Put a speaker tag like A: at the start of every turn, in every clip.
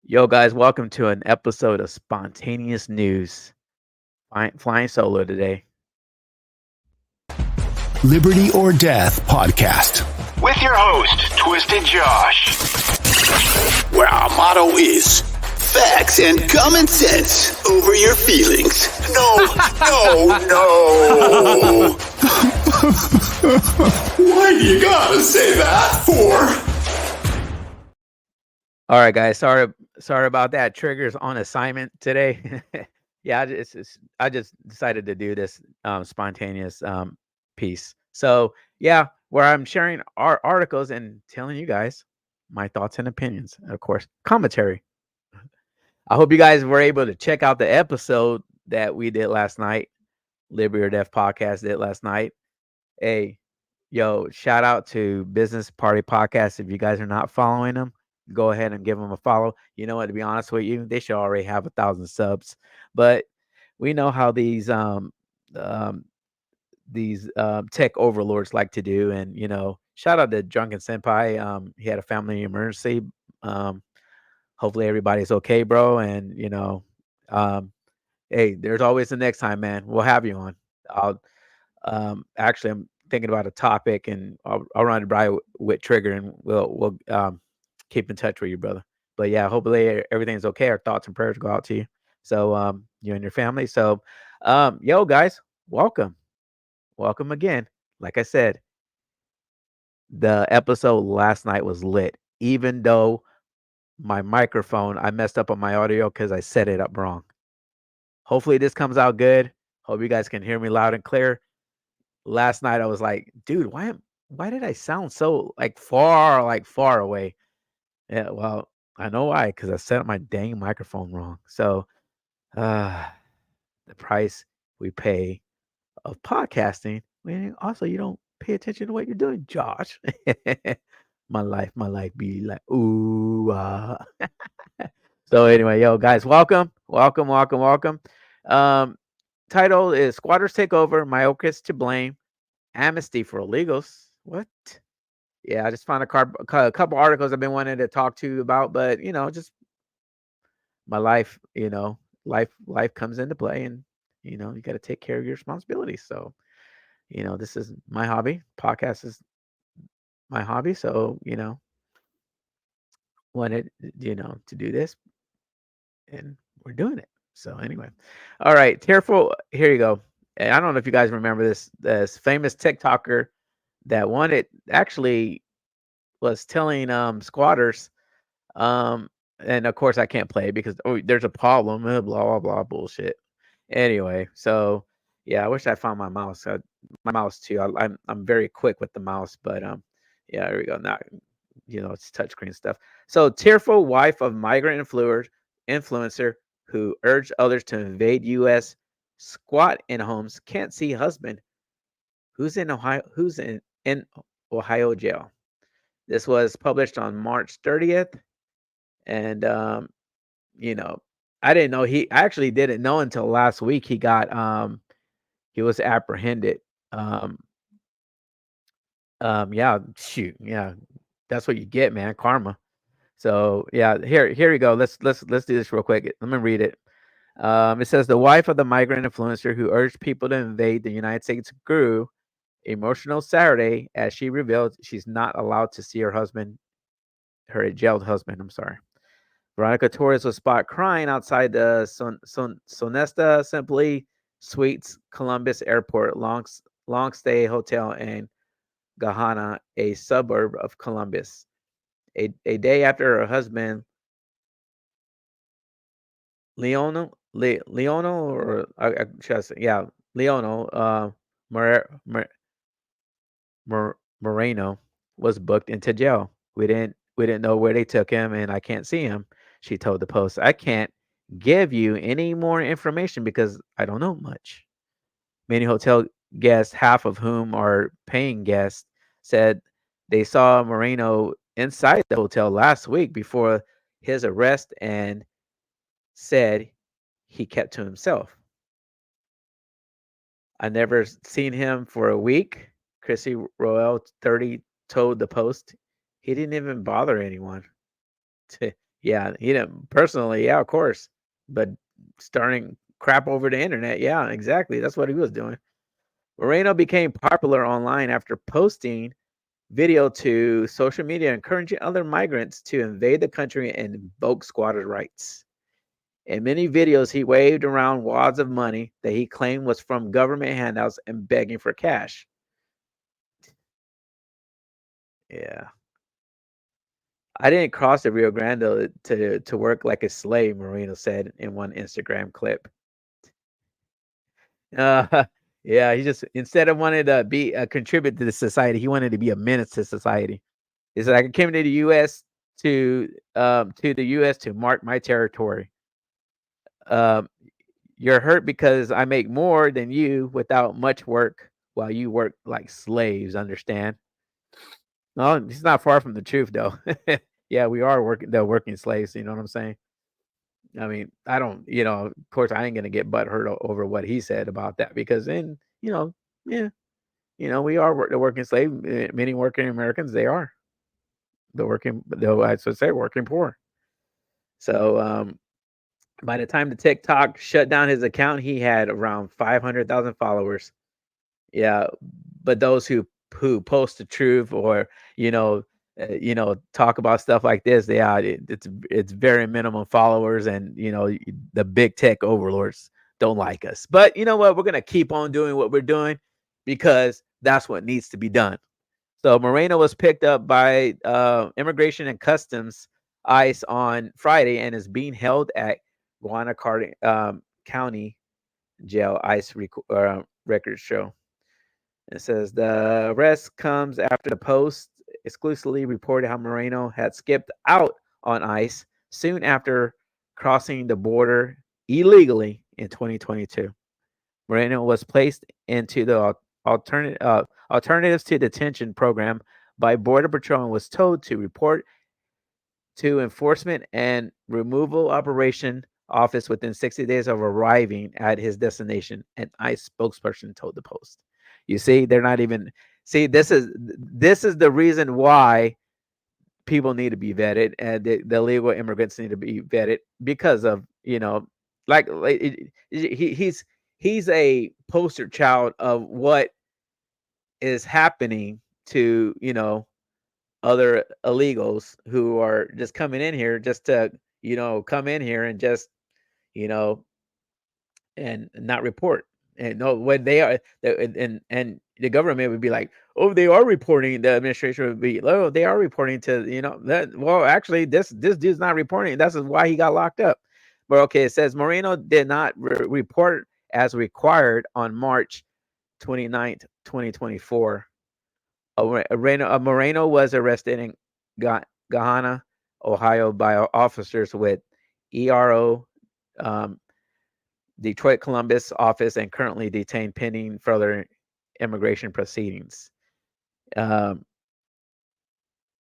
A: Yo, guys, welcome to an episode of Spontaneous News. Flying solo today.
B: Liberty or Death podcast.
C: With your host, Twisted Josh.
B: Where our motto is facts and common sense over your feelings. No. Why do you gotta say that for?
A: All right, guys. Sorry about that. Triggers on assignment today. Yeah, I just decided to do this spontaneous piece. So yeah, where I'm sharing our articles and telling you guys my thoughts and opinions, and of course, commentary. I hope you guys were able to check out the episode that we did last night. Liberty or Death podcast did last night. Hey, yo, shout out to Business Party Podcast. If you guys are not following them, go ahead and give them a follow. You know what? To be honest with you, they should already have 1,000 subs. But we know how um, these tech overlords like to do. And shout out to Drunken Senpai. He had a family emergency. Um, Hopefully everybody's okay, bro. And um, hey, there's always the next time, man. We'll have you on. I'll actually, I'm thinking about a topic, and I'll run it by with Trigger, and we'll keep in touch with you, brother. But yeah, hopefully everything's okay. Our thoughts and prayers go out to you. So you and your family. So yo, guys, welcome again. Like I said, the episode last night was lit, even though my microphone, I messed up on my audio because I set it up wrong. Hopefully this comes out good. Hope you guys can hear me loud and clear. Last night I was like, dude, why did I sound so far away? Yeah, well, I know why, because I set up my dang microphone wrong. So uh the price we pay of podcasting, man, also you don't pay attention to what you're doing, Josh. my life be like, ooh. So anyway, yo, guys, welcome. Um, Title is Squatters Take Over, Mayorkas to Blame, Amnesty for Illegals. What? Yeah, I just found a couple articles I've been wanting to talk to you about, but just my life, life comes into play, and you got to take care of your responsibilities. So, this is my hobby. Podcast is my hobby, so wanted to do this, and we're doing it. So anyway, all right, tearful. Here you go. And I don't know if you guys remember this famous TikToker that wanted actually was telling squatters um and of course I can't play it because there's a problem, blah blah blah bullshit. Anyway, so yeah, I wish I found my mouse. My mouse too. I'm very quick with the mouse, but yeah, there we go. Now it's touchscreen stuff. So tearful wife of migrant influencer who urged others to invade U.S. squat in homes can't see husband who's in Ohio jail. This was published on March 30th, and you know, I didn't know I actually didn't know until last week he was apprehended. Um yeah, shoot. Yeah. That's what you get, man, karma. So, yeah, here we go. Let's do this real quick. Let me read it. It says the wife of the migrant influencer who urged people to invade the United States grew emotional Saturday as she revealed she's not allowed to see her jailed husband. I'm sorry. Veronica Torres was spotted crying outside the Sonesta Simply Suites Columbus Airport long stay hotel in Gahanna, a suburb of Columbus. A day after her husband, Leono, or I should I say, yeah, Leono Moreno was booked into jail. We didn't know where they took him, and I can't see him. She told the Post, "I can't give you any more information because I don't know much." Many hotel guests, half of whom are paying guests, said they saw Moreno inside the hotel last week before his arrest and said he kept to himself. I never seen him for a week. Chrissy Royale, 30, told the Post. He didn't even bother anyone. Yeah, he didn't personally, yeah, of course. But starting crap over the internet, yeah, exactly. That's what he was doing. Moreno became popular online after posting video to social media encouraging other migrants to invade the country and invoke squatters' rights. In many videos, he waved around wads of money that he claimed was from government handouts and begging for cash. Yeah. I didn't cross the Rio Grande to work like a slave, Marino said in one Instagram clip. Uh, yeah, he just instead of wanting to be contribute to the society, he wanted to be a menace to society. It's like I came to the U.S. To the U.S. to mark my territory. Um, you're hurt because I make more than you without much work, while you work like slaves. Understand? No, he's not far from the truth, though. Yeah, we are working the working slaves. You know what I'm saying? I mean, I don't, of course, I ain't gonna get butthurt over what he said about that because then, yeah, we are the working slave. Many working Americans, they are the working, though I should say working poor. So, by the time the TikTok shut down his account, he had around 500,000 followers. Yeah, but those who post the truth or talk about stuff like this, it's very minimum followers, and the big tech overlords don't like us. But you know what? We're gonna keep on doing what we're doing because that's what needs to be done. So Moreno was picked up by Immigration and Customs ICE on Friday and is being held at Guanacaste County Jail. ICE records show. It says the arrest comes after the Post exclusively reported how Moreno had skipped out on ICE soon after crossing the border illegally in 2022. Moreno was placed into the alternatives to detention program by Border Patrol and was told to report to Enforcement and Removal Operation Office within 60 days of arriving at his destination, an ICE spokesperson told the Post. You see, they're not even see this is the reason why people need to be vetted and the legal immigrants need to be vetted because of, he's a poster child of what is happening to, other illegals who are just coming in here just to, come in here and just, you know, and not report. And no, when they are, and the government would be like, oh, they are reporting. The administration would be, oh, they are reporting to, that. Well, actually, this dude's not reporting. That's why he got locked up. But okay, it says Moreno did not report as required on March 29th, 2024. Moreno was arrested in Gahanna, Ohio, by officers with ERO um, Detroit Columbus office and currently detained pending further immigration proceedings. Um,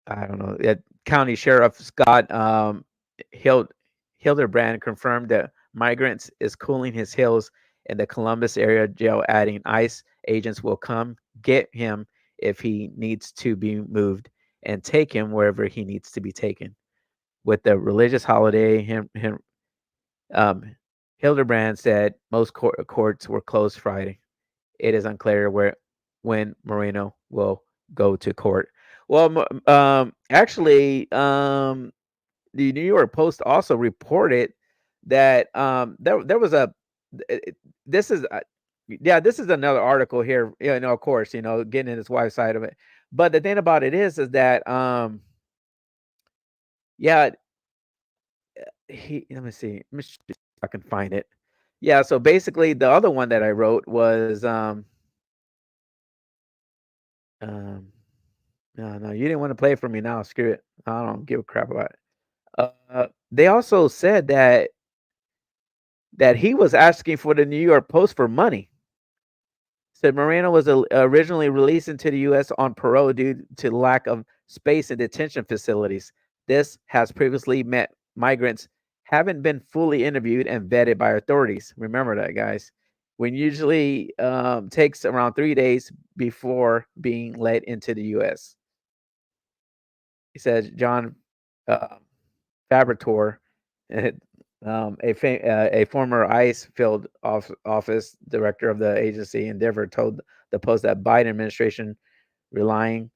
A: I don't know. County Sheriff Scott Hildebrand confirmed that migrants is cooling his heels in the Columbus area jail, adding ICE agents will come get him if he needs to be moved and take him wherever he needs to be taken. With the religious holiday, um, Hildebrand said most courts were closed Friday. It is unclear when Moreno will go to court. Well, actually, the New York Post also reported that there was a this is yeah, this is another article here. Of course, getting in his wife's side of it. But the thing about it is that yeah, let me see. Let me see if I can find it. Yeah, so basically the other one that I wrote was um no, you didn't want to play it for me now. Screw it. I don't give a crap about it. They also said that he was asking for the New York Post for money. Said Moreno was originally released into the U.S. on parole due to lack of space in detention facilities. This has previously met migrants haven't been fully interviewed and vetted by authorities. Remember that, guys. When usually takes around 3 days before being let into the U.S. He says John uh, Fabritor, and, a former ICE field office director of the agency Endeavor told the Post that Biden administration relying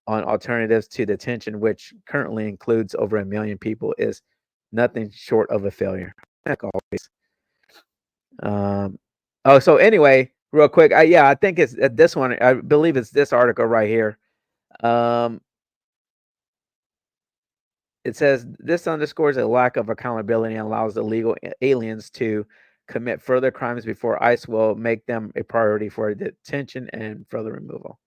A: on alternatives to detention, which currently includes over 1 million people, is nothing short of a failure. Like always. Um, oh, so anyway, real quick, I think it's this one. I believe it's this article right here. Um, it says this underscores a lack of accountability and allows the legal aliens to commit further crimes before ICE will make them a priority for detention and further removal.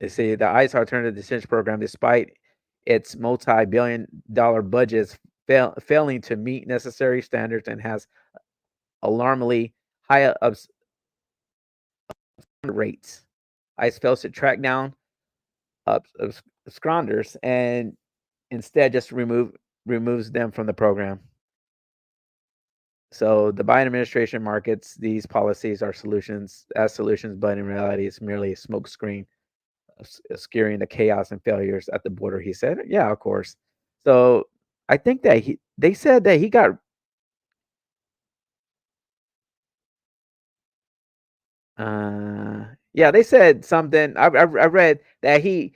A: They say the ICE alternative detention program, despite its multi-billion-dollar budgets, failing to meet necessary standards and has alarmingly high rates. ICE fails to track down absconders and instead just removes them from the program. So the Biden administration markets these policies are solutions, but in reality, it's merely a smokescreen obscuring the chaos and failures at the border. He said, "Yeah, of course." So I think that they said that he got. Yeah, they said something. I read that he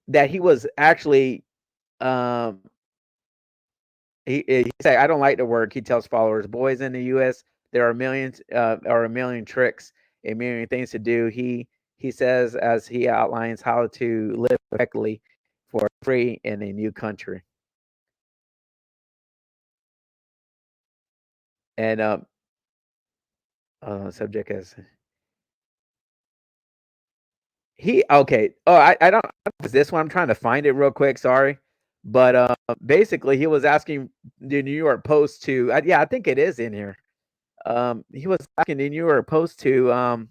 A: was actually um he said, "I don't like to work." He tells followers, "Boys in the U.S., there are millions, or a million tricks, a million things to do." He says as he outlines how to live effectively for free in a new country. And subject is he okay. Oh, I don't know if it's this one. I'm trying to find it real quick. Sorry, but basically he was asking the New York Post to. Yeah, I think it is in here. He was asking the New York Post to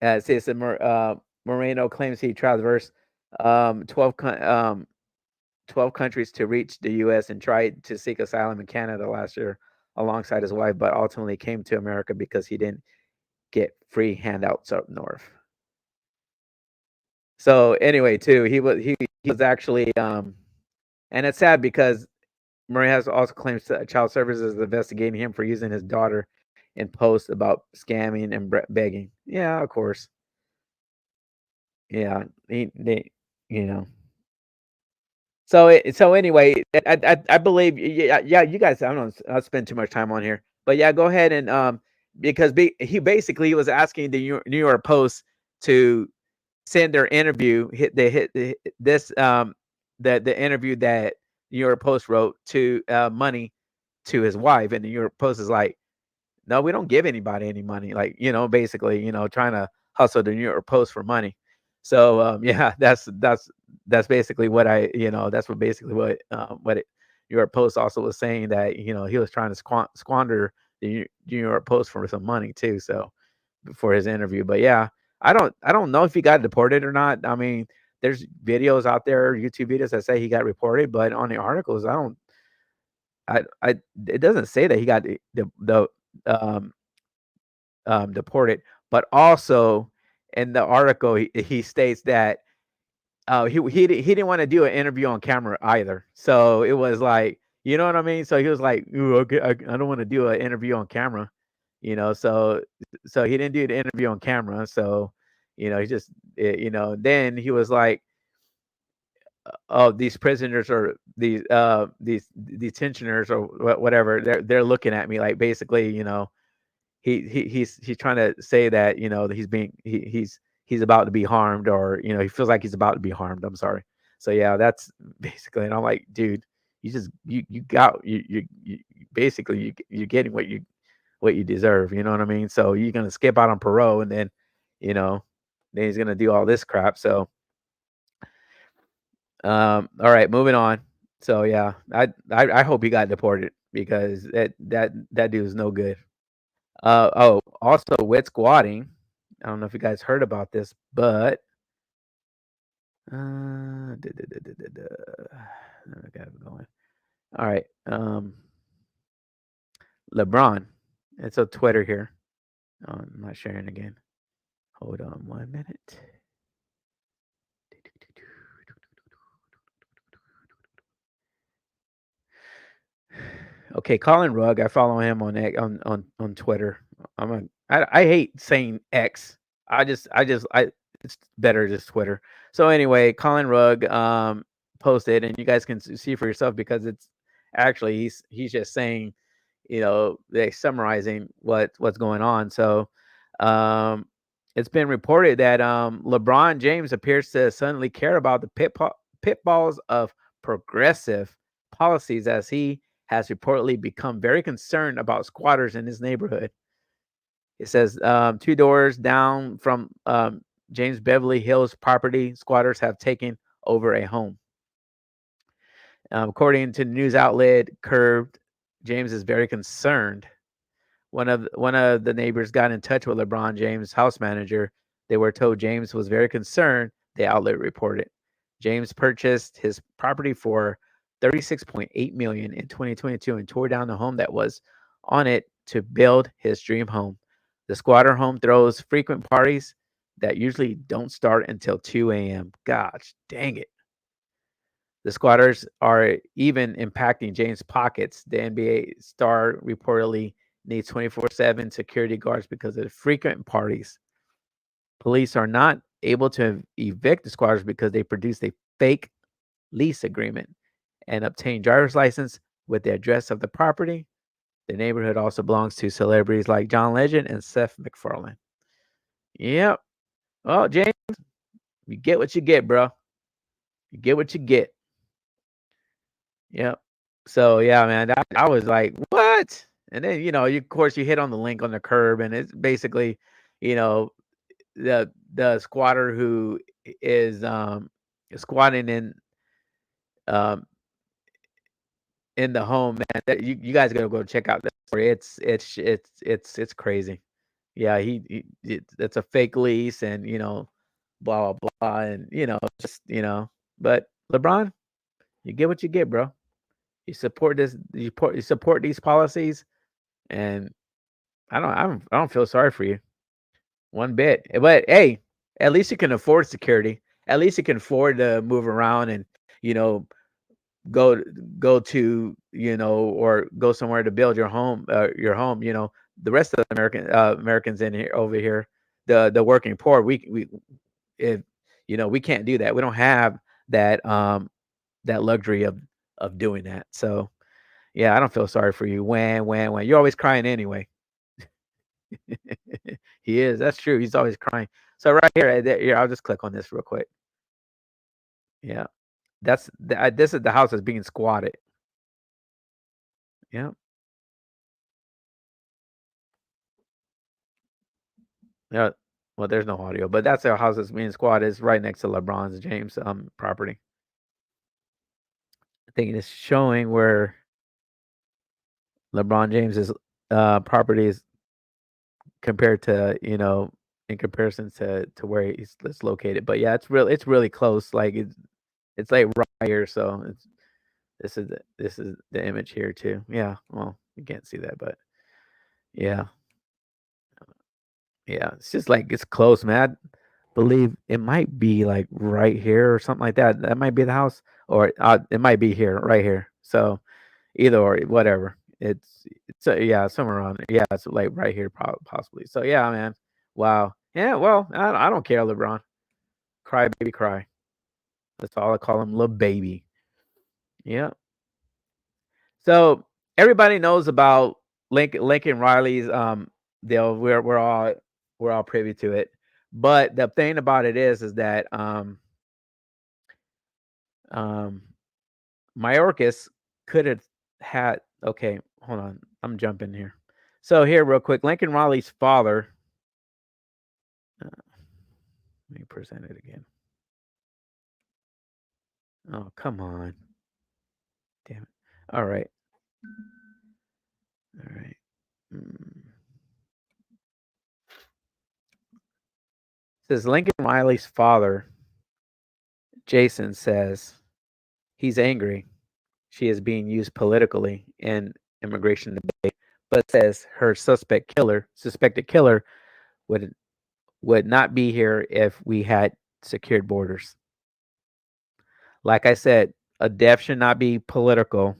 A: it says that Moreno claims he traversed 12, 12 countries to reach the U.S. and tried to seek asylum in Canada last year alongside his wife, but ultimately came to America because he didn't get free handouts up north. So anyway, too, he was actually and it's sad because Murray has also claims that child services is investigating him for using his daughter in posts about scamming and begging. Yeah, of course. Yeah, they, you know. So anyway, I believe yeah, you guys, I don't I'll spend too much time on here. But yeah, go ahead and because he basically was asking the New York Post to send their interview this the interview that New York Post wrote to money to his wife, and the New York Post is like, no, we don't give anybody any money. Like, basically, trying to hustle the New York Post for money. So yeah, that's basically what that's what basically New York Post also was saying, that he was trying to squander the New York Post for some money too. So for his interview, but yeah, I don't know if he got deported or not. I mean, there's videos out there, YouTube videos that say he got reported, but on the articles, I it doesn't say that he got the um deported, but also in the article he states that he didn't want to do an interview on camera either. So it was like, you know what I mean? So he was like, "Ooh, okay, I don't want to do an interview on camera," so he didn't do the interview on camera. So he just then he was like, "Oh, these prisoners or these detentioners or whatever, they're looking at me like, basically, he's trying to say that that he's about to be harmed, or he feels like he's about to be harmed. I'm sorry. So yeah, that's basically. And I'm like, dude, you got you basically you're getting what you deserve. You know what I mean? So you're gonna skip out on parole, and then you know then he's gonna do all this crap. So all right, moving on. So yeah, I hope he got deported, because that dude is no good. Oh, also with squatting, I don't know if you guys heard about this, but I got it going. All right, LeBron. It's on Twitter here. Oh, I'm not sharing again. Hold on 1 minute. Okay, Colin Rugg. I follow him on Twitter. I hate saying X. I it's better just Twitter. So anyway, Colin Rugg posted, and you guys can see for yourself because it's actually he's just saying, they summarizing what's going on. So um, it's been reported that LeBron James appears to suddenly care about the pitfalls of progressive policies as he has reportedly become very concerned about squatters in his neighborhood. It says 2 doors down from James Beverly Hills property, squatters have taken over a home. According to the news outlet Curved, James is very concerned. One of the neighbors got in touch with LeBron James' house manager. They were told James was very concerned, the outlet reported. James purchased his property for 36.8 million in 2022 and tore down the home that was on it to build his dream home. The squatter home throws frequent parties that usually don't start until 2 a.m. Gosh, dang it. The squatters are even impacting James' pockets. The NBA star reportedly needs 24/7 security guards because of the frequent parties. Police are not able to evict the squatters because they produced a fake lease agreement and obtained driver's license with the address of the property. The neighborhood also belongs to celebrities like John Legend and Seth MacFarlane. Yep. Well, James, you get what you get, bro. You get what you get. Yep. So yeah, man, I was like, what? And then of course, you hit on the link on the curb, and it's basically, you know, the squatter who is squatting um in the home, man. You guys gotta go check out that story. It's crazy. Yeah, it's a fake lease, and blah blah blah, and just But LeBron, you get what you get, bro. You support this. You support these policies, and I don't feel sorry for you one bit. But hey, at least you can afford security. At least you can afford to move around and you know go go to or go somewhere to build your home. Your home. The rest of the Americans in here over here, the working poor. We if we can't do that. We don't have that luxury of doing that. So yeah, I don't feel sorry for you. When you're always crying anyway. He is. That's true. He's always crying. So right here, I'll just click on this real quick. Yeah, this is the house that's being squatted. Yeah, yeah. Well, there's no audio, but that's the house that's being squatted. It's right next to LeBron's James property. I think it's showing where LeBron James's property is compared to in comparison to where it's located. But yeah, it's really close. Like it's like right here. So this is the image here too. Yeah. Well, you can't see that, but yeah, yeah. It's just like it's close, man. I believe it might be like right here or something like that. That might be the house, or it might be here, right here. So either or, whatever. It's yeah, somewhere around there. Yeah, it's like right here, possibly. So yeah, man. Wow. Yeah. Well, I don't care, LeBron. Cry, baby, cry. That's all I call him, little baby. Yeah. So everybody knows about Laken Riley's deal. We're all privy to it. But the thing about it is that um Mayorkas could have had okay, hold on. I'm jumping here. So here real quick, Laken Riley's father. Let me present it again. Oh, come on. Damn it. All right. All right. Says Lincoln Riley's father, Jason, says he's angry she is being used politically in immigration debate, but says her suspected killer would would not be here if we had secured borders. Like I said, a death should not be political,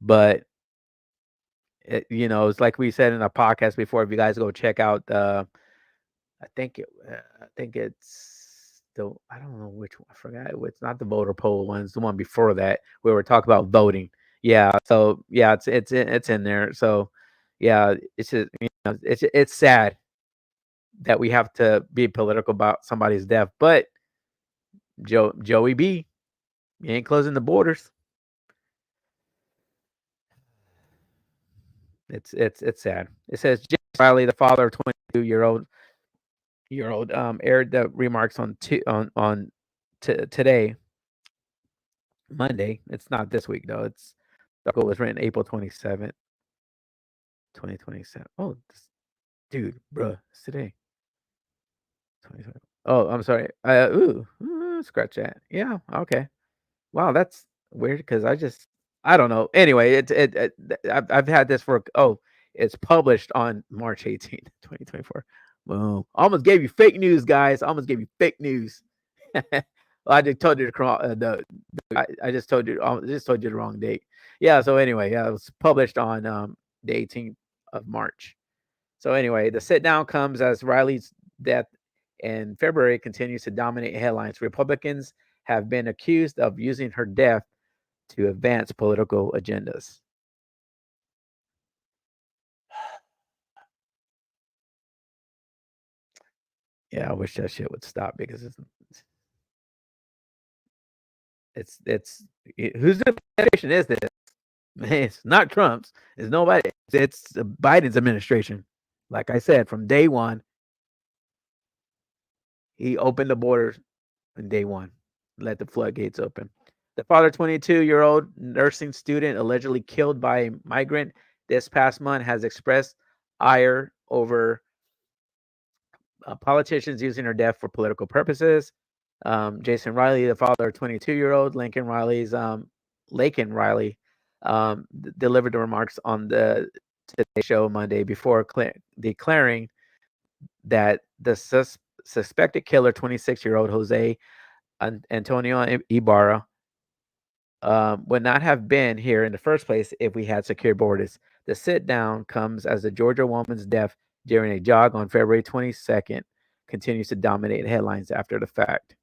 A: but it's like we said in a podcast before. If you guys go check out I think it's the I don't know which one. I forgot. It's not the voter poll one. It's the one before that where we're talking about voting. Yeah. So yeah, it's in there. So yeah, it's just it's sad that we have to be political about somebody's death. But Joey B, you ain't closing the borders. It's sad. It says James Riley, the father of 22-year-old aired the remarks today, Monday. It's not this week though. The article was written April 27th, 2027. Oh, dude, bruh, it's today. 27. Oh, I'm sorry. Scratch that. Yeah, okay. Wow, that's weird because I don't know. Anyway, I've had this for it's published on March 18th, 2024. Boom. Almost gave you fake news, guys. Almost gave you fake news. Well, I just told you I just told you the wrong date. Yeah, so anyway, yeah, it was published on the 18th of March. So anyway, the sit down comes as Riley's death in February continues to dominate headlines. Republicans have been accused of using her death to advance political agendas. Yeah, I wish that shit would stop because it's whose administration is this? It's not Trump's. It's nobody. It's Biden's administration. Like I said, from day one, he opened the borders on day one, let the floodgates open. The father, 22-year-old nursing student allegedly killed by a migrant this past month, has expressed ire over politicians using her death for political purposes. Jason Riley, the father of 22-year-old Laken Riley, delivered the remarks on the Today Show Monday before declaring that the suspected killer, 26-year-old Jose Antonio Ibarra, would not have been here in the first place if we had secure borders. The sit down comes as the Georgia woman's death during a jog on February 22nd continues to dominate headlines after the fact.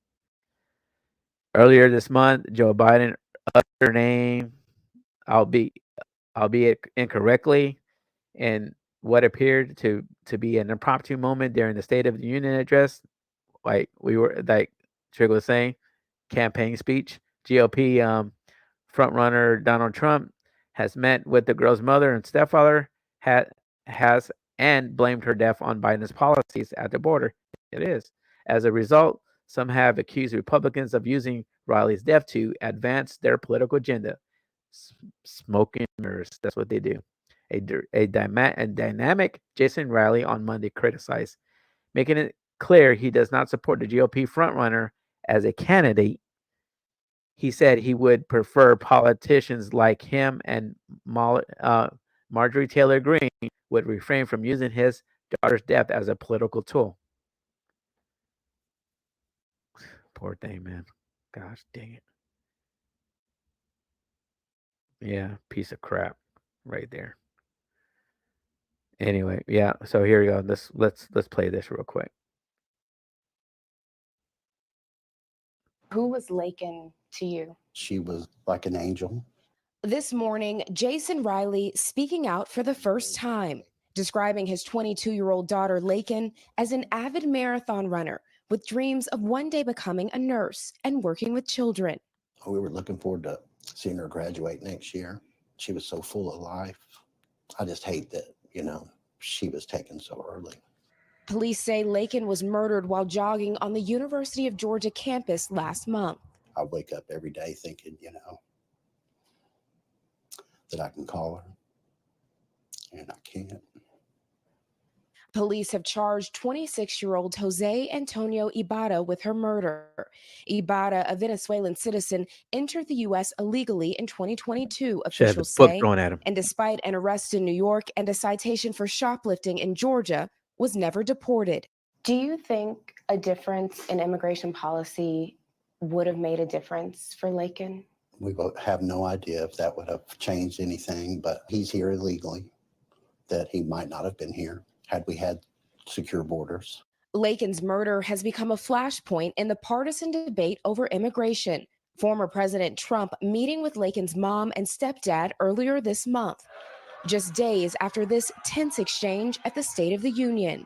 A: Earlier this month, Joe Biden uttered her name, albeit incorrectly, in what appeared to be an impromptu moment during the State of the Union address. Like Trig was saying, campaign speech. GOP frontrunner Donald Trump has met with the girl's mother and stepfather, has and blamed her death on Biden's policies at the border. It is. As a result, some have accused Republicans of using Riley's death to advance their political agenda. Smoking mirrors. That's what they do. A dynamic Jason Riley on Monday criticized, making it clear he does not support the GOP frontrunner as a candidate. He said he would prefer politicians like him and Marjorie Taylor Greene would refrain from using his daughter's death as a political tool. Poor thing, man. Gosh dang it. Yeah, piece of crap right there. Anyway, yeah, so here we go. Let's play this real quick.
D: Who was Laken to you?
E: She was like an angel.
D: This morning, Jason Riley speaking out for the first time, describing his 22-year-old daughter, Laken, as an avid marathon runner with dreams of one day becoming a nurse and working with children.
E: We were looking forward to seeing her graduate next year. She was so full of life. I just hate that, she was taken so early.
D: Police say Laken was murdered while jogging on the University of Georgia campus last month.
E: I wake up every day thinking, that I can call her, and I can't.
D: Police have charged 26-year-old Jose Antonio Ibarra with her murder. Ibarra, a Venezuelan citizen, entered the U.S. illegally in 2022, officials say, and despite an arrest in New York and a citation for shoplifting in Georgia, was never deported. Do you think a difference in immigration policy would have made a difference for Laken?
E: We have no idea if that would have changed anything, but he's here illegally, that he might not have been here had we had secure borders.
D: Laken's murder has become a flashpoint in the partisan debate over immigration. Former President Trump meeting with Laken's mom and stepdad earlier this month, just days after this tense exchange at the State of the Union.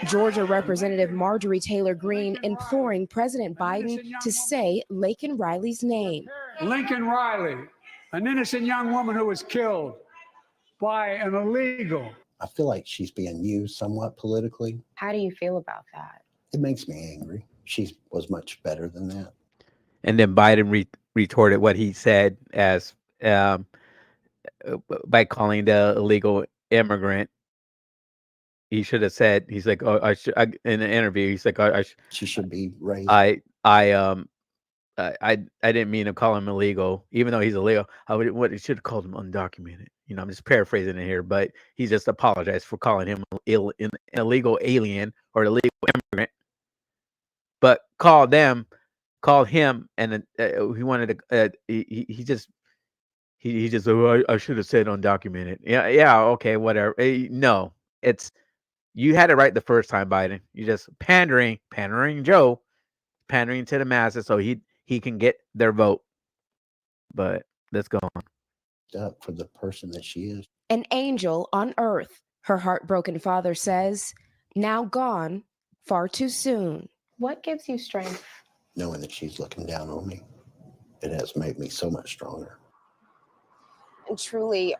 D: Georgia Representative Marjorie Taylor Greene imploring President Biden to say Laken Riley's name.
F: Laken Riley, an innocent young woman who was killed by an illegal.
E: I feel like she's being used somewhat politically.
D: How do you feel about that?
E: It makes me angry. She was much better than that.
A: And then Biden retorted what he said as by calling the illegal immigrant. He should have said, he's like, oh, in an interview, he's like,
E: She should be raised.
A: I didn't mean to call him illegal, even though he's illegal. What should have called him undocumented. You know, I'm just paraphrasing it here, but he just apologized for calling him an illegal alien or illegal immigrant. But called him, and he wanted to. He just. Oh, I should have said undocumented. Yeah, okay, whatever. No, you had it right the first time, Biden. You just pandering Joe, pandering to the masses so he can get their vote. But let's go on.
E: Up for the person that she is.
D: An angel on earth, her heartbroken father says, now gone far too soon. What gives you strength?
E: Knowing that she's looking down on me, it has made me so much stronger.
D: And truly,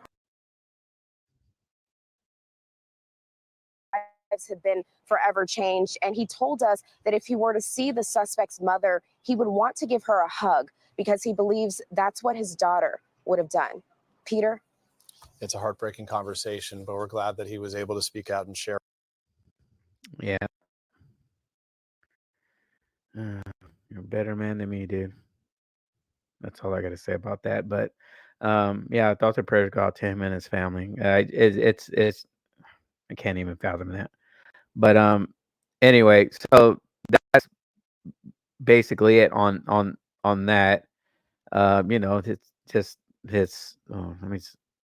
D: lives have been forever changed. And he told us that if he were to see the suspect's mother, he would want to give her a hug because he believes that's what his daughter would have done. Peter?
G: It's a heartbreaking conversation, but we're glad that he was able to speak out and share.
A: Yeah. You're a better man than me, dude. That's all I got to say about that. But yeah, thoughts and prayers go out to him and his family. It's I can't even fathom that. But anyway, so that's basically it on that. You know, it's just this. Oh, let me.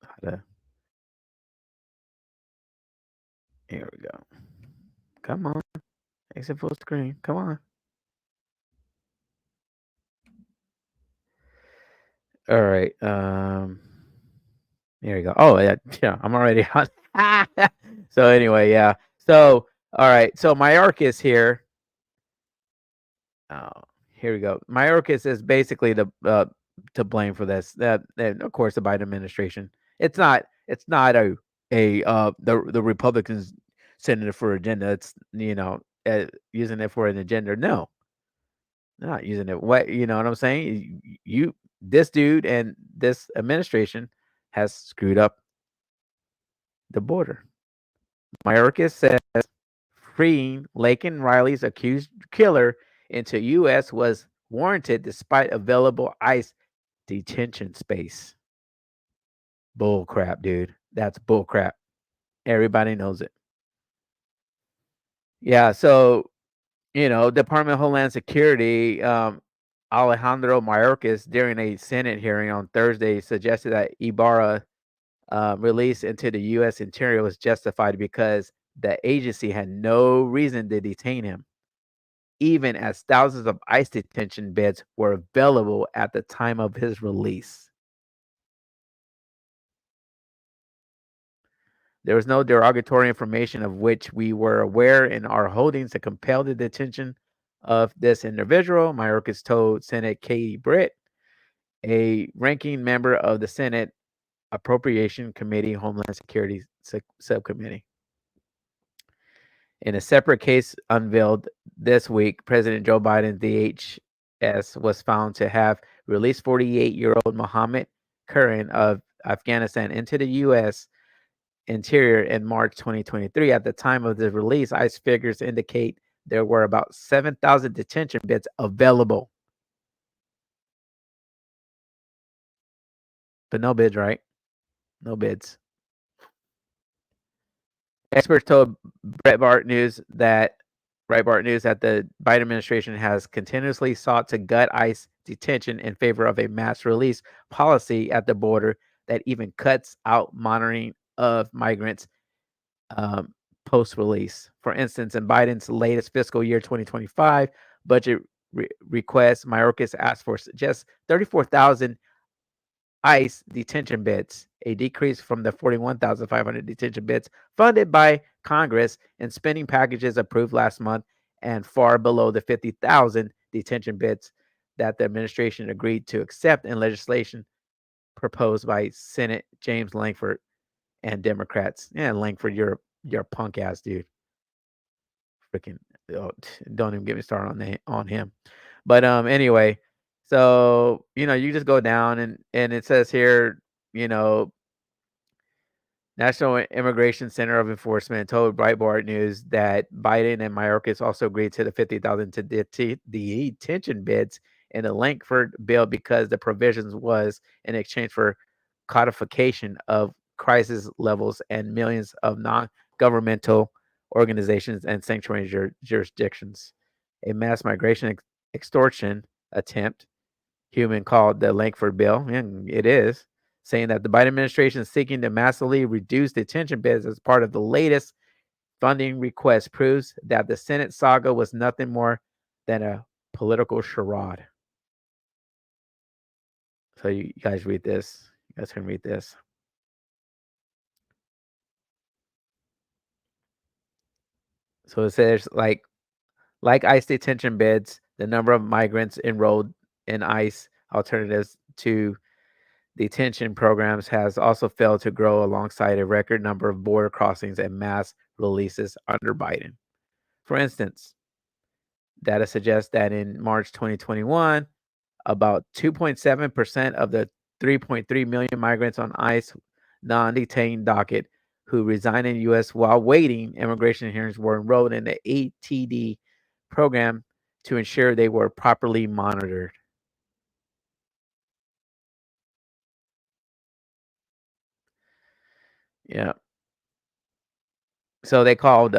A: How to. Here we go. Come on, exit full screen. Come on. All right. Here we go. Oh yeah, I'm already on. So anyway, yeah. So all right. So Mayorkas here. Oh, here we go. Mayorkas is basically to blame for this. That of course the Biden administration. It's not the Republicans sending it for agenda. It's using it for an agenda. No, they're not using it. What you know what I'm saying? This dude and this administration has screwed up the border. Mayorkas says freeing Laken Riley's accused killer into U.S. was warranted despite available ICE detention space. Bull crap, dude. That's bull crap. Everybody knows it. Yeah, so, Department of Homeland Security, Alejandro Mayorkas, during a Senate hearing on Thursday, suggested that Ibarra release into the U.S. Interior was justified because the agency had no reason to detain him, even as thousands of ICE detention beds were available at the time of his release. There was no derogatory information of which we were aware in our holdings to compel the detention of this individual, Mayorkas told Senate Katie Britt, a ranking member of the Senate Appropriation Committee Homeland Security Subcommittee. In a separate case unveiled this week, President Joe Biden, DHS, was found to have released 48-year-old Mohammed Curran of Afghanistan into the U.S. Interior in March 2023. At the time of the release, ICE figures indicate there were about 7,000 detention beds available. But no bids, right? No bids. Experts told Breitbart News that Breitbart News that the Biden administration has continuously sought to gut ICE detention in favor of a mass release policy at the border that even cuts out monitoring of migrants post release. For instance, in Biden's latest fiscal year 2025 budget request, Mayorkas asked for just 34,000 ICE detention beds, a decrease from the 41,500 detention beds funded by Congress in spending packages approved last month, and far below the 50,000 detention beds that the administration agreed to accept in legislation proposed by Senate James Lankford and Democrats. Yeah, Lankford, you're a punk ass dude. Freaking, oh, don't even get me started on him. But anyway, so you just go down and it says here, you know, National Immigration Center of Enforcement told Breitbart News that Biden and Mayorkas also agreed to the 50,000 to detention beds in the Lankford bill because the provisions was in exchange for codification of crisis levels and millions of non-governmental organizations and sanctuary jurisdictions. A mass migration extortion attempt, Human called the Lankford bill, and it is, saying that the Biden administration is seeking to massively reduce detention beds as part of the latest funding request proves that the Senate saga was nothing more than a political charade. So you guys read this. You guys can read this. So it says like ICE detention beds, the number of migrants enrolled in ICE alternatives to detention programs has also failed to grow alongside a record number of border crossings and mass releases under Biden. For instance, data suggests that in March 2021, about 2.7% of the 3.3 million migrants on ICE non-detained docket who reside in the U.S. while waiting immigration hearings were enrolled in the ATD program to ensure they were properly monitored. Yeah. So they called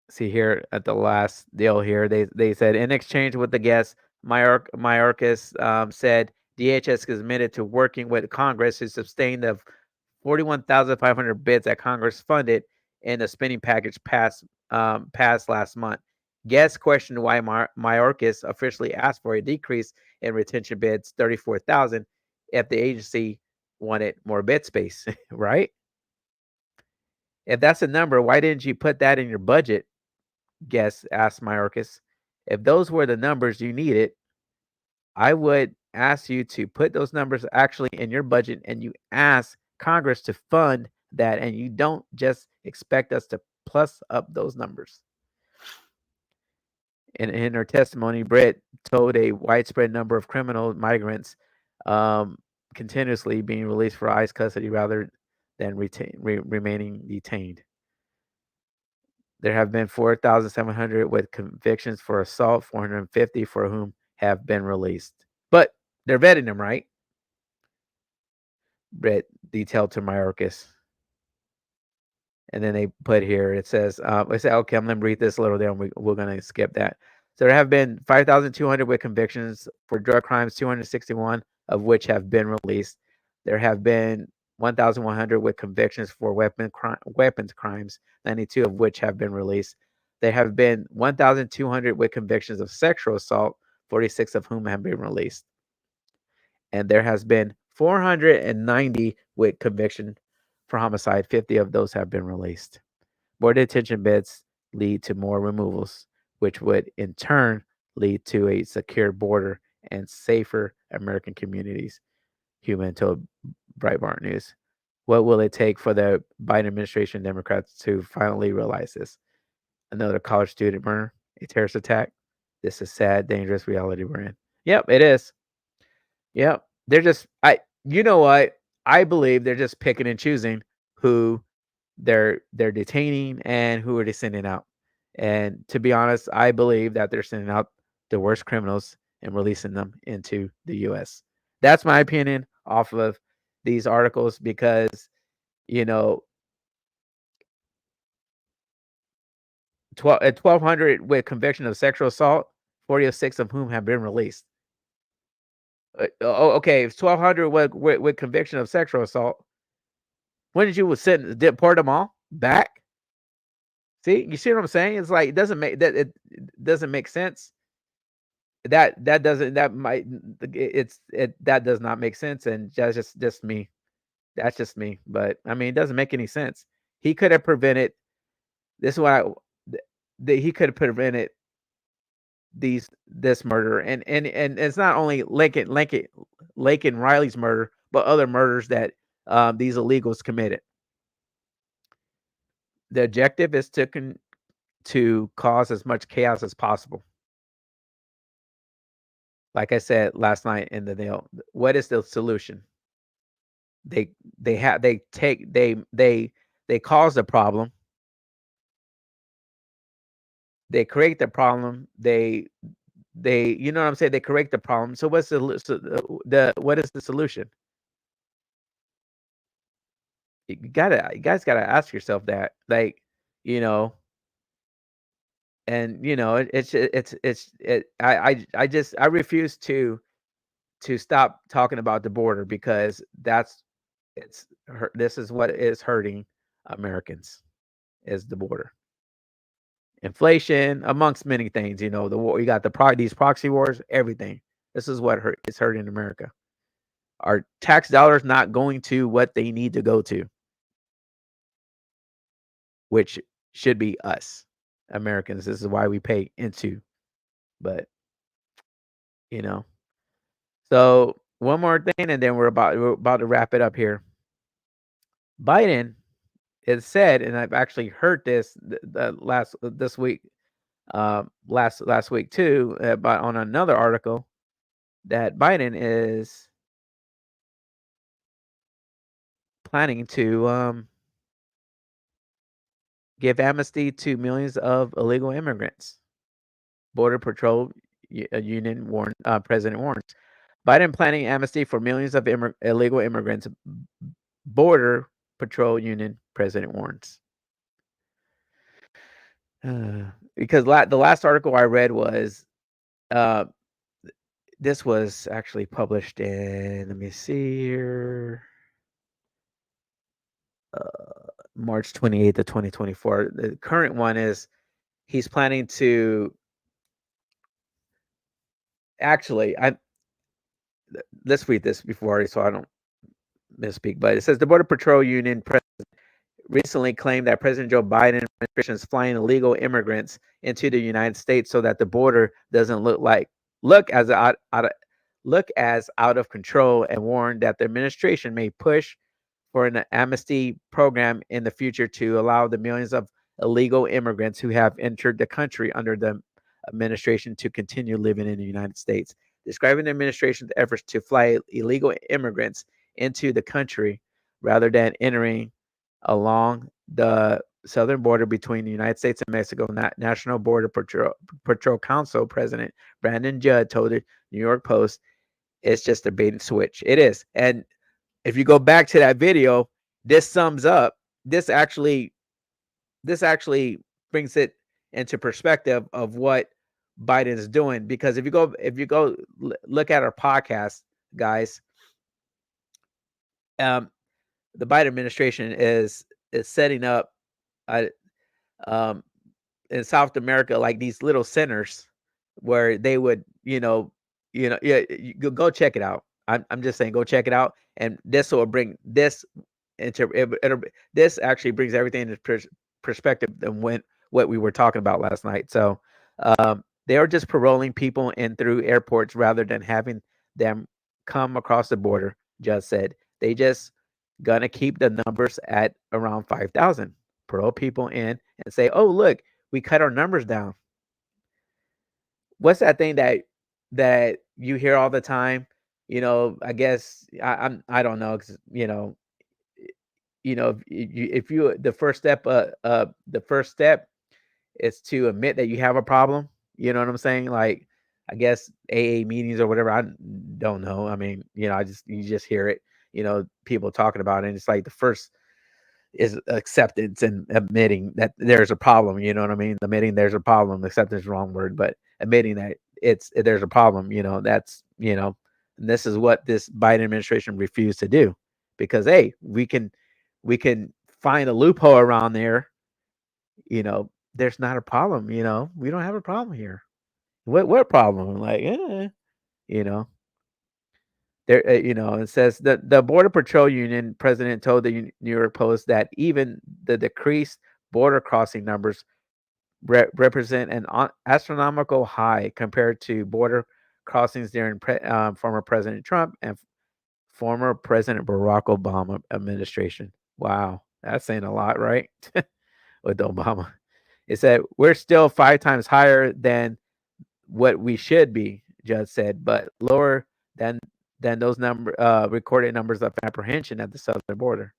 A: see here at the last deal here, they said in exchange with the guests, Mayorkas said DHS is committed to working with Congress to sustain the 41,500 beds that Congress funded in the spending package passed last month. Guests questioned why Mayorkas officially asked for a decrease in retention beds, 34,000, if the agency wanted more bed space, right? If that's a number, why didn't you put that in your budget? Guests asked Mayorkas. If those were the numbers you needed, I would ask you to put those numbers actually in your budget and you ask Congress to fund that, and you don't just expect us to plus up those numbers. In her testimony, Britt told a widespread number of criminal migrants continuously being released for ICE custody rather than remaining detained. There have been 4,700 with convictions for assault, 450 for whom have been released. But they're vetting them, right? Brett detailed to Mayorkas. And then they put here, it says, okay, I'm going to read this a little there, and we're going to skip that. So there have been 5,200 with convictions for drug crimes, 261 of which have been released. There have been 1,100 with convictions for weapons crimes, 92 of which have been released. There have been 1,200 with convictions of sexual assault, 46 of whom have been released. And there has been 490 with conviction for homicide, 50 of those have been released. More detention beds lead to more removals, which would in turn lead to a secure border and safer American communities, Human told Breitbart News. What will it take for the Biden administration Democrats to finally realize this? Another college student murder, a terrorist attack. This is sad, dangerous reality we're in. Yep, it is. Yep. They're just you know what? I believe they're just picking and choosing who they're detaining and who are they sending out. And to be honest, I believe that they're sending out the worst criminals and releasing them into the US. That's my opinion off of these articles because, you know, 1,200 with conviction of sexual assault, 46 of whom have been released. Okay, it's 1,200 with conviction of sexual assault. When did you deport them all back? See, you see what I'm saying? It's like it doesn't make sense. That doesn't that might that does not make sense, and that's just me. That's just me. But I mean, it doesn't make any sense. He could have prevented this. Is why he could have prevented this murder, and it's not only Laken Riley's murder, but other murders that these illegals committed. The objective is to cause as much chaos as possible. Like I said last night in the deal, what is the solution? They cause the problem. They create the problem. They you know what I'm saying? They correct the problem. So what's what is the solution? You guys gotta ask yourself that, like, you know, and you know, I refuse to stop talking about the border because this is what is hurting Americans is the border. Inflation, amongst many things, you know, the war, you got these proxy wars, everything. This is what is hurting America. Our tax dollars not going to what they need to go to, which should be us, Americans. This is why we pay into. But, you know. So one more thing, and then we're about to wrap it up here. Biden has said, and I've actually heard this this week, last week too, but on another article, that Biden is planning to give amnesty to millions of illegal immigrants. Border Patrol Union President warns. Biden planning amnesty for millions of illegal immigrants. Border Patrol Union President warns. Because the last article I read was, this was actually published in, let me see here, March 28th of 2024. The current one is he's planning to actually, let's read this before so I don't misspeak, but it says the Border Patrol Union president recently claimed that President Joe Biden administration is flying illegal immigrants into the United States so that the border doesn't look as out of control, and warned that the administration may push for an amnesty program in the future to allow the millions of illegal immigrants who have entered the country under the administration to continue living in the United States. Describing the administration's efforts to fly illegal immigrants into the country rather than entering along the southern border between the United States and Mexico, National Border Patrol Council President Brandon Judd told the New York Post, it's just a bait and switch. It is. And if you go back to that video, this sums up, this actually brings it into perspective of what Biden is doing. Because if you go look at our podcast, guys, the Biden administration is setting up in South America like these little centers where they would, yeah, you go check it out. I'm just saying, go check it out, and this will bring this this actually brings everything into perspective than what we were talking about last night. So they are just paroling people in through airports rather than having them come across the border. Just said they just gonna keep the numbers at around 5,000. Parole people in and say, "Oh, look, we cut our numbers down." What's that thing that you hear all the time? You know, I guess I don't know, 'cause, if you the first step is to admit that you have a problem. You know what I'm saying? Like, I guess AA meetings or whatever. I don't know. I mean, you just hear it. People talking about it. And it's like the first is acceptance and admitting that there's a problem. You know what I mean? Admitting there's a problem. Acceptance is the wrong word, but admitting that there's a problem. That's and this is what this Biden administration refused to do, because hey, we can find a loophole around there. There's not a problem. We don't have a problem here. What problem? Like, you know. There, it says that the Border Patrol Union president told the New York Post that even the decreased border crossing numbers represent an astronomical high compared to border crossings during former President Trump and former President Barack Obama administration. Wow, that's saying a lot, right? With Obama, it said we're still 5 times higher than what we should be, Judge said, but lower than those recorded numbers of apprehension at the southern border.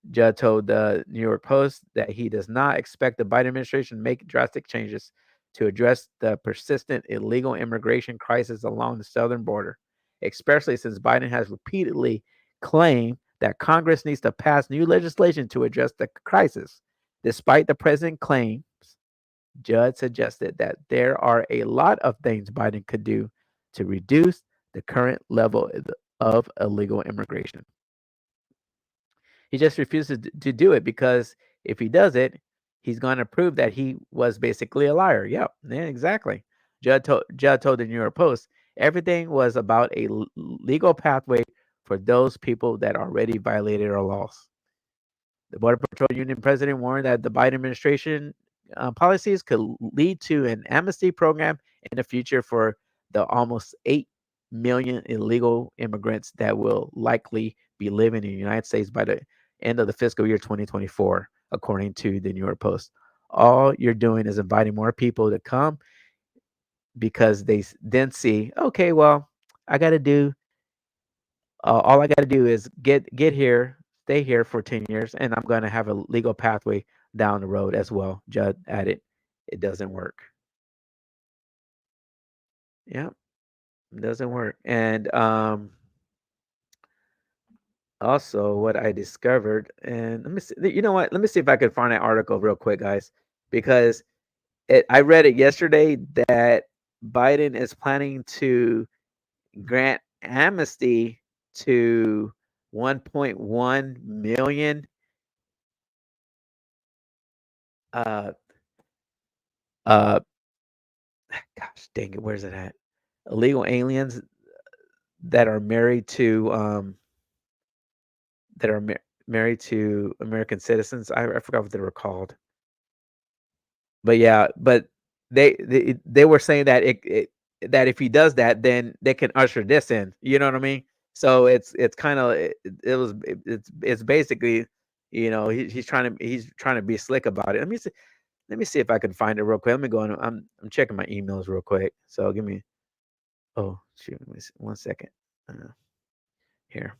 A: Judd told the New York Post that he does not expect the Biden administration to make drastic changes to address the persistent illegal immigration crisis along the southern border, especially since Biden has repeatedly claimed that Congress needs to pass new legislation to address the crisis. Despite the president's claims, Judd suggested that there are a lot of things Biden could do to reduce the current level of illegal immigration. He just refuses to do it because if he does it, he's going to prove that he was basically a liar. Yep, yeah, exactly. Judd told the New York Post everything was about a legal pathway for those people that already violated our laws. The Border Patrol Union president warned that the Biden administration policies could lead to an amnesty program in the future for the almost 8 million illegal immigrants that will likely be living in the United States by the end of the fiscal year 2024, according to the New York Post. All you're doing is inviting more people to come because they then see, okay, well, I got to do all I got to do is get here, stay here for 10 years, and I'm going to have a legal pathway down the road as well. Judd added, it doesn't work. Yeah, it doesn't work. And also what I discovered, and let me see, you know what? Let me see if I can find that article real quick, guys, because I read it yesterday that Biden is planning to grant amnesty to 1.1 million uh uh gosh dang it, where's it at? Illegal aliens that are married to married to American citizens. I forgot what they were called. But yeah, but they were saying that that if he does that, then they can usher this in. You know what I mean? So it's kind of it's basically, he's trying to be slick about it. Let me see if I can find it real quick. Let me go on. I'm checking my emails real quick. So give me. Oh shoot! Let me see, 1 second. Here.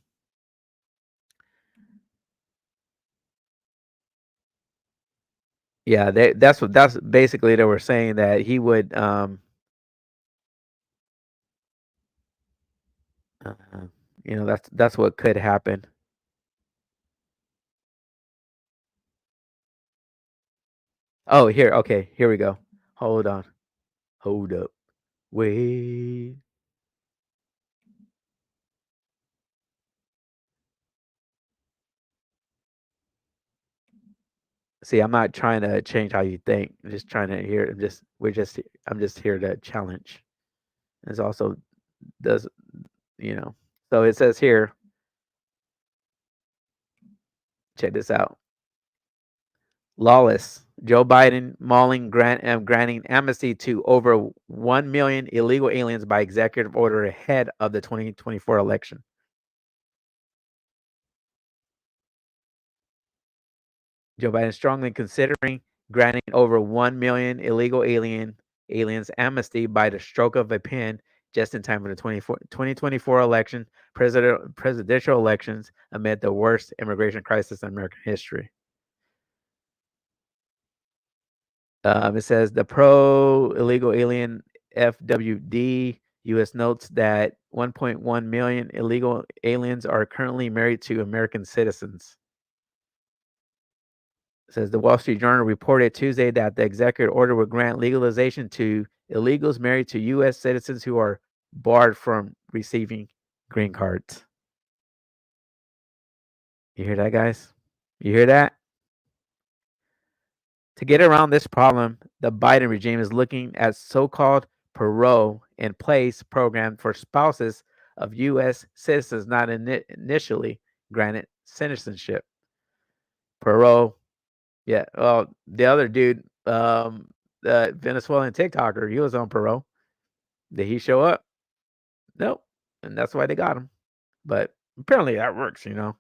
A: Yeah, that's basically they were saying that he would uh, that's what could happen. Oh, here. Okay, here we go. Hold on. Hold up. Wait. See, I'm not trying to change how you think. I'm just trying to hear. I'm just here to challenge. It's also does you know. So it says here. Check this out. Lawless. Joe Biden mauling granting amnesty to over 1 million illegal aliens by executive order ahead of the 2024 election. Joe Biden strongly considering granting over 1 million illegal aliens amnesty by the stroke of a pen just in time for the 2024 election, presidential elections amid the worst immigration crisis in American history. It says the pro illegal alien FWD U.S. notes that 1.1 million illegal aliens are currently married to American citizens. says the Wall Street Journal reported Tuesday that the executive order would grant legalization to illegals married to U.S. citizens who are barred from receiving green cards. You hear that, guys? You hear that? To get around this problem, the Biden regime is looking at so-called parole in place program for spouses of U.S. citizens not initially granted citizenship. Parole. Yeah. Well, the other dude, the Venezuelan TikToker, he was on parole. Did he show up? Nope. And that's why they got him. But apparently that works, you know.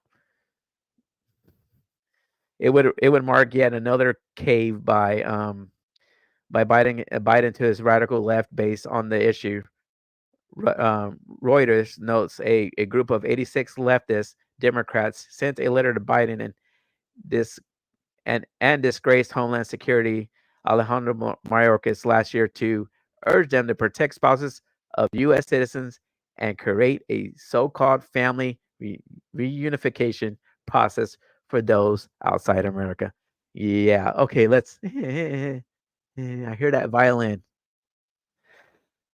A: It would mark yet another cave by Biden to his radical left based on the issue. Reuters notes a group of 86 leftist Democrats sent a letter to Biden and this and disgraced Homeland Security Alejandro Mayorkas last year to urge them to protect spouses of U.S. citizens and create a so-called family reunification process for those outside America. Yeah, okay, let's. I hear that violin.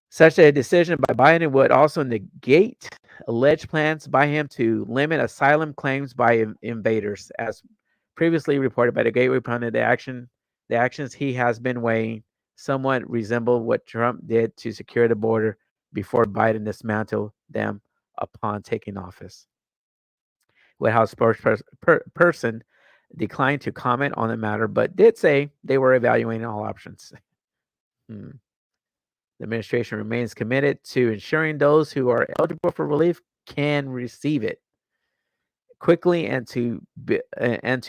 A: Such a decision by Biden would also negate alleged plans by him to limit asylum claims by invaders, as previously reported by the Gateway Pundit. The actions he has been weighing somewhat resemble what Trump did to secure the border before Biden dismantled them upon taking office. White House spokesperson declined to comment on the matter, but did say they were evaluating all options. The administration remains committed to ensuring those who are eligible for relief can receive it quickly and to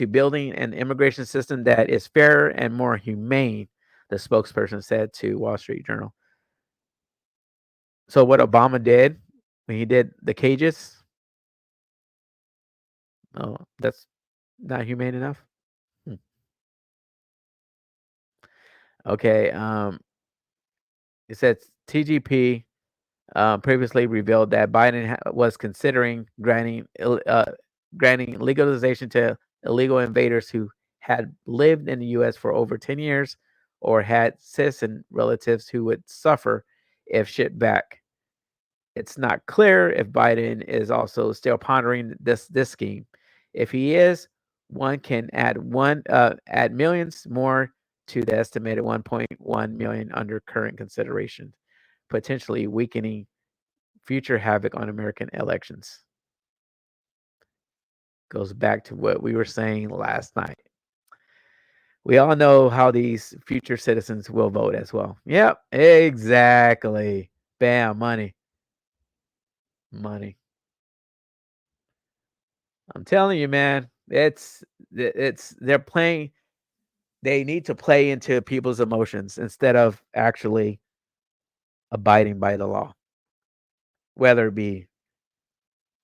A: building an immigration system that is fairer and more humane, the spokesperson said to Wall Street Journal. So what Obama did when he did the cages, oh, that's not humane enough. Okay, it says TGP previously revealed that Biden was considering granting legalization to illegal invaders who had lived in the U.S. for over 10 years or had citizen relatives who would suffer if shipped back. It's not clear if Biden is also still pondering this scheme. If he is, one can add millions more to the estimated 1.1 million under current consideration, potentially weakening future havoc on American elections. Goes back to what we were saying last night. We all know how these future citizens will vote as well. Yep, exactly. Bam, money. Money. I'm telling you, man, they're playing. They need to play into people's emotions instead of actually abiding by the law. Whether it be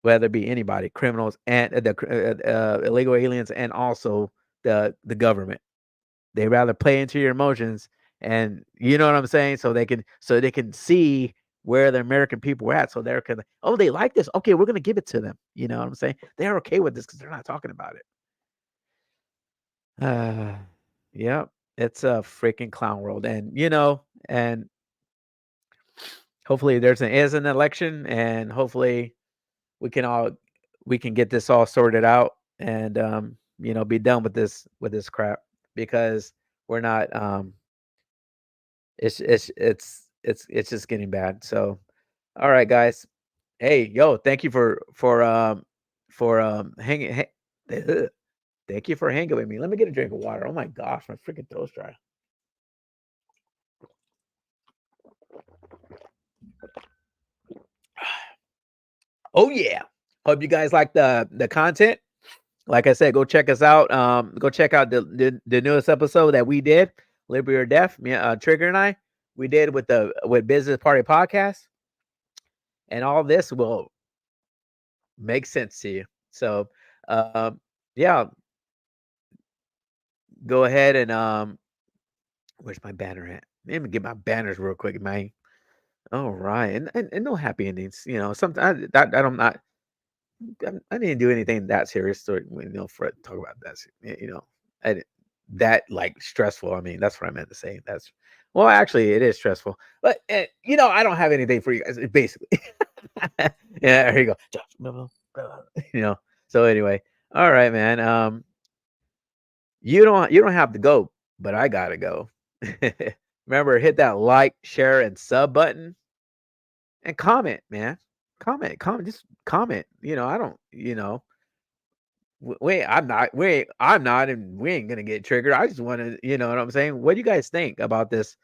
A: anybody, criminals and the illegal aliens, and also the government. They rather play into your emotions, and you know what I'm saying. So they can see where the American people were at. So they're kind of, oh, they like this. Okay, we're gonna give it to them. You know what I'm saying? They're okay with this because they're not talking about it. Yep, it's a freaking clown world, and and hopefully there is an election, and hopefully we can get this all sorted out and be done with this crap, because we're not it's just getting bad. So all right, guys. Hey, yo, thank you for hanging thank you for hanging with me. Let me get a drink of water. Oh my gosh, my freaking throat's dry. Oh yeah. Hope you guys like the content. Like I said, go check us out. Go check out the newest episode that we did, Liberty or Death. Me, Trigger and I, we did with Business Party Podcast, and all this will make sense to you. So, yeah, go ahead and where's my banner at? Let me get my banners real quick, man. All right, and no happy endings. Sometimes I'm not. I didn't do anything that serious to for it to talk about that. I didn't. that like stressful. I mean, that's what I meant to say. That's well, actually, it is stressful. But I don't have anything for you guys. Basically, yeah. Here you go. So anyway, all right, man. You don't have to go, but I gotta go. Remember, hit that like, share, and sub button, and comment, man. Comment, just comment. I don't. I'm not, and we ain't gonna get triggered. I just want to, you know what I'm saying. What do you guys think about this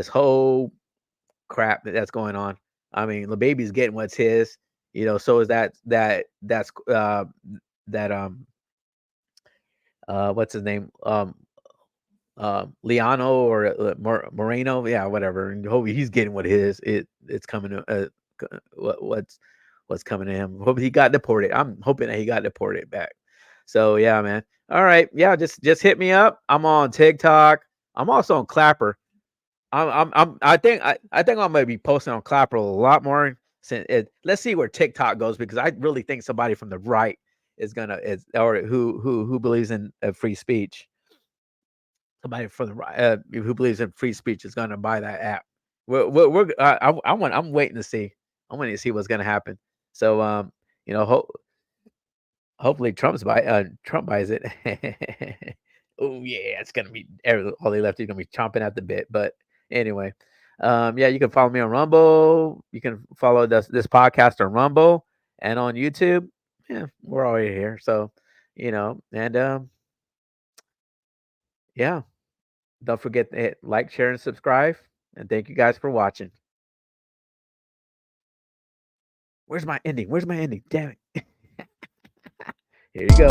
A: whole crap that's going on? I mean, the baby's getting what's his. So is that what's his name? Liano or Moreno, yeah, whatever. And hope he's getting what his. It's coming to what's coming to him. Hope he got deported. I'm hoping that he got deported back. So yeah, man. All right, yeah, just hit me up. I'm on TikTok. I'm also on Clapper. I think I'm gonna be posting on Clapper a lot more. Let's see where TikTok goes, because I really think somebody from the right or who believes in free speech. Somebody from the right who believes in free speech is gonna buy that app. I'm waiting to see. I'm waiting to see what's gonna happen. So you know, hopefully Trump buys it. Oh yeah, it's gonna be all they left is gonna be chomping at the bit. But anyway, yeah, you can follow me on Rumble. You can follow this podcast on Rumble and on YouTube. Yeah, we're already here. So, and yeah, don't forget to hit like, share, and subscribe. And thank you guys for watching. Where's my ending? Damn it. Here you go.